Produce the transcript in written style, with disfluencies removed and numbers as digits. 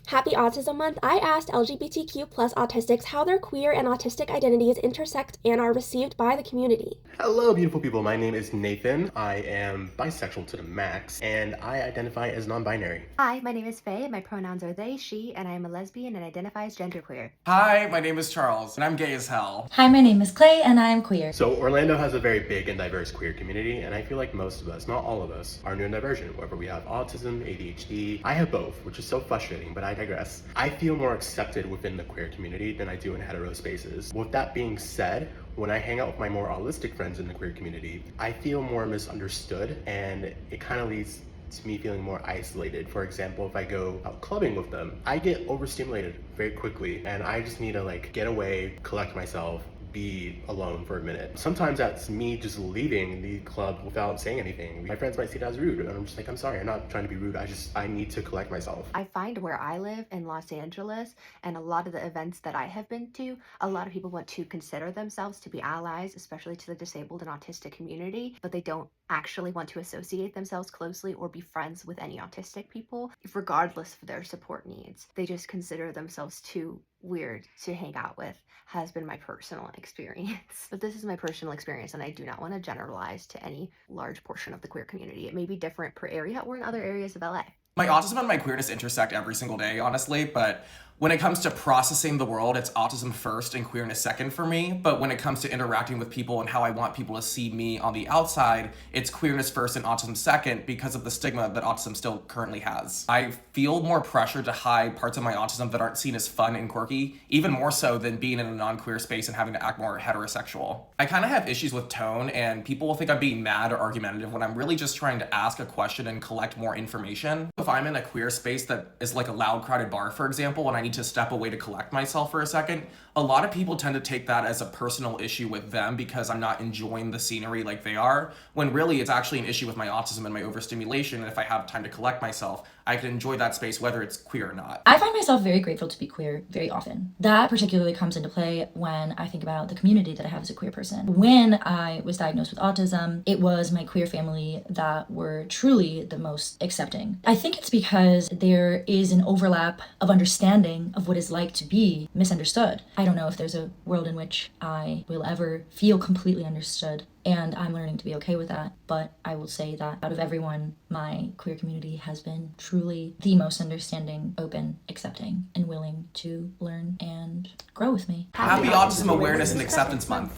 Happy Autism Month, I asked LGBTQ plus autistics how their queer and autistic identities intersect and are received by the community. Hello, beautiful people. My name is Nathan. I am bisexual to the max, and I identify as non-binary. Hi, my name is Faye. My pronouns are they, she, and I am a lesbian and identify as genderqueer. Hi, my name is Charles, and I'm gay as hell. Hi, my name is Clay, and I am queer. So Orlando has a very big and diverse queer community, and I feel like most of us, not all of us, are neurodivergent, whether we have autism, ADHD. I have both, which is so frustrating, but I digress. I feel more accepted within the queer community than I do in hetero spaces. With that being said, when I hang out with my more holistic friends in the queer community, I feel more misunderstood, and it kind of leads to me feeling more isolated. For example, if I go out clubbing with them, I get overstimulated very quickly, and I just need to get away, collect myself, be alone for a minute. Sometimes that's me just leaving the club without saying anything. My friends might see that as rude, and I'm just like, I'm sorry, I'm not trying to be rude. I need to collect myself. I find where I live in Los Angeles and a lot of the events that I have been to, a lot of people want to consider themselves to be allies, especially to the disabled and autistic community, but they don't actually want to associate themselves closely or be friends with any autistic people, regardless of their support needs. They just consider themselves too weird to hang out with, has been my personal experience. But this is my personal experience, and I do not want to generalize to any large portion of the queer community. It may be different per area or in other areas of LA. My autism and my queerness intersect every single day, honestly, but when it comes to processing the world, it's autism first and queerness second for me. But when it comes to interacting with people and how I want people to see me on the outside, it's queerness first and autism second because of the stigma that autism still currently has. I feel more pressure to hide parts of my autism that aren't seen as fun and quirky, even more so than being in a non-queer space and having to act more heterosexual. I kind of have issues with tone, and people will think I'm being mad or argumentative when I'm really just trying to ask a question and collect more information. If I'm in a queer space that is like a loud, crowded bar, for example, and I need to step away to collect myself for a second, a lot of people tend to take that as a personal issue with them because I'm not enjoying the scenery like they are, when really it's actually an issue with my autism and my overstimulation, and if I have time to collect myself, I can enjoy that space whether it's queer or not. I find myself very grateful to be queer very often. That particularly comes into play when I think about the community that I have as a queer person. When I was diagnosed with autism, it was my queer family that were truly the most accepting. I think it's because there is an overlap of understanding of what it's like to be misunderstood. I don't know if there's a world in which I will ever feel completely understood, and I'm learning to be okay with that. But I will say that out of everyone, my queer community has been truly the most understanding, open, accepting, and willing to learn and grow with me. Happy Autism Awareness and Acceptance Month.